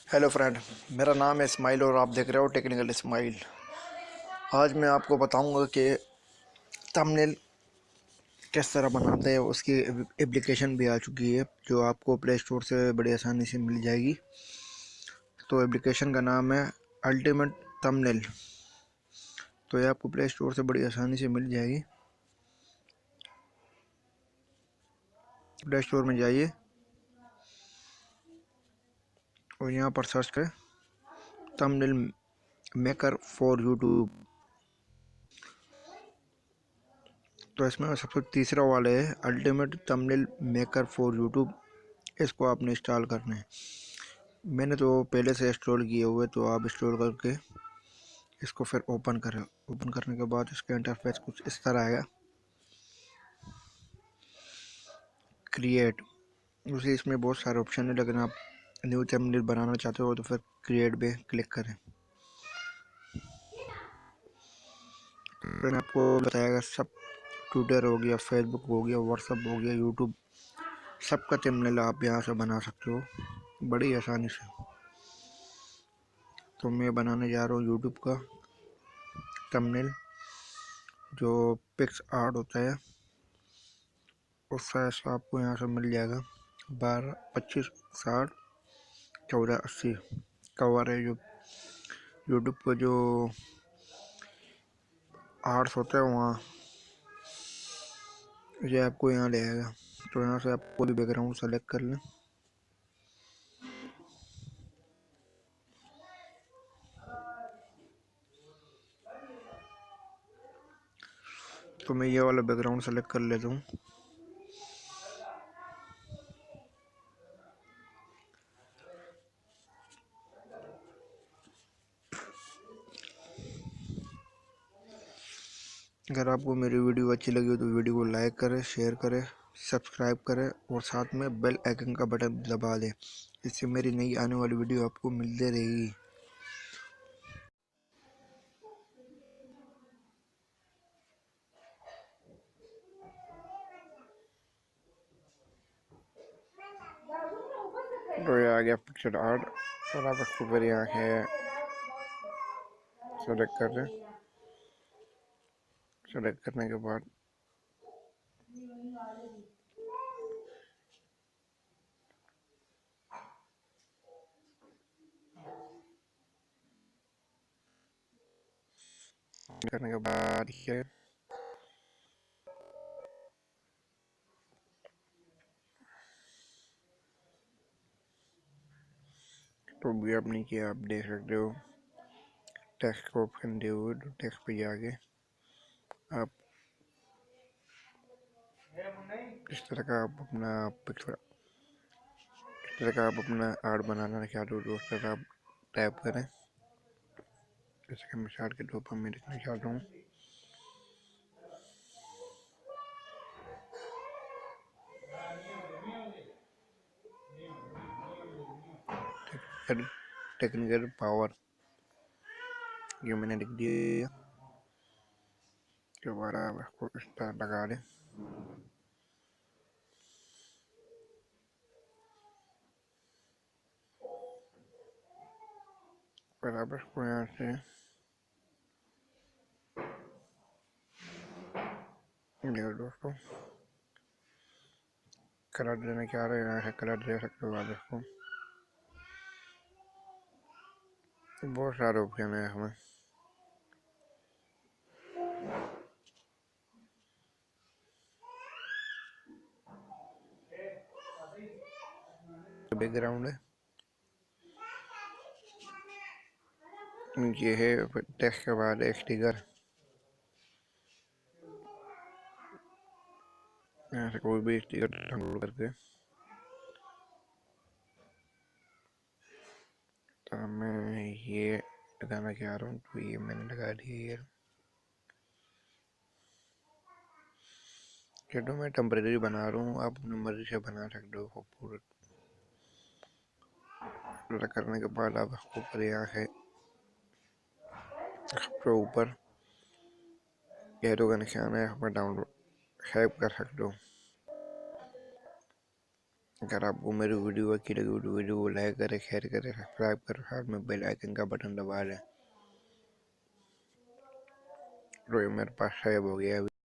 Hello friend. मेरा नाम है इस्माइल और आप देख रहे हो टेक्निकल इस्माइल। आज मैं आपको बताऊंगा कि थंबनेल किस तरह बनाते हैं। उसकी एप्लीकेशन भी आ चुकी है जो आपको प्ले स्टोर से बड़ी आसानी से मिल जाएगी। तो एप्लीकेशन का नाम है अल्टीमेट थंबनेल। तो ये आपको प्ले स्टोर से बड़ी आसानी से मिल जाएगी। प्ले स्टोर में जाइए और यहाँ पर सर्च करें थंबनेल मेकर फॉर यूट्यूब। तो इसमें सबसे तीसरा वाला है ultimate thumbnail maker for YouTube. इसको आपने इंस्टॉल करना है। मैंने तो पहले से इंस्टॉल किए हुए, तो आप इंस्टॉल करके इसको फिर ओपन करें। ओपन करने के बाद इसका इंटरफेस कुछ इस तरह आएगा। क्रिएट, उसी इसमें बहुत सारे ऑप्शन है, लेकिन आप न्यू थंबनेल बनाना चाहते हो तो फिर क्रिएट पे क्लिक करें। फिर आपको बताएगा सब, ट्विटर हो गया, फेसबुक हो गया, व्हाट्सअप हो गया, यूट्यूब, सबका थंबनेल आप यहाँ से बना सकते हो बड़ी आसानी से। तो मैं बनाने जा रहा हूँ यूट्यूब का थंबनेल, जो पिक्स आर्ट होता है उस साइज आपको यहाँ से मिल जाएगा। 12, 25, 60, 14, 80 कवर है। जो यूट्यूब पर जो आर्ट्स होता है वहाँ ये आपको यहाँ ले आएगा। तो यहाँ से आप कोई भी बैकग्राउंड सेलेक्ट कर लें। तो मैं ये वाला बैकग्राउंड सेलेक्ट कर लेता हूँ। अगर आपको मेरी वीडियो अच्छी लगी हो तो वीडियो को लाइक करें, शेयर करें, सब्सक्राइब करें और साथ में बेल आइकन का बटन दबा दें। इससे मेरी नई आने वाली वीडियो आपको मिलती रहेगी। तो ये आ गया पिक्चर आर्ट और आप इसको फिर यहाँ है सेलेक्ट कर लें। सेलेक्ट करने के बाद ये तो भी आपने किया, आप देख सकते हो टेक्स्ट को ऑप्शन दिए हुए। तो टेक्स्ट पे जाके आप इस तरह का आप अपना पिक्चर, इस तरह का आप अपना आर्ट बनाना चाहते हो तो उस तरह आप टाइप करें। जैसे कि मिसाल के तौर पर मैं लिखना चाहता हूँ टेक्निकल पावर, ये मैंने लिख दिया। दोबारा इसको इस तरह लगा दें। फिर आप इसको यहाँ से देखो दोस्तों, कलर देना चाह रहे हैं यहाँ से कलर दे सकते हो आप इसको। बहुत सारे ऑप्शन है हमें। बैकग्राउंड है, नीचे है टेक्स्ट के बाद एक स्टिकर। यहाँ से कोई भी स्टिकर डाउनलोड करके तो मैं ये लगाना चाह रहा हूँ, तो ये मैंने लगा दिया। ये तो मैं टेम्परेरी बना रहा हूँ, आप अपनी मर्जी से बना सकते हो। पूरा करने के बाद आप इसको ऊपर यहाँ है सबसे ऊपर एरो का निशान है, यहाँ पर डाउनलोड सेव कर सकते हो। अगर आपको मेरी वीडियो अच्छी लगी तो वीडियो को लाइक करें, शेयर करें, सब्सक्राइब करें, साथ में बेल आइकन का बटन दबा लें। तो ये मेरे पास सेव हो गया है।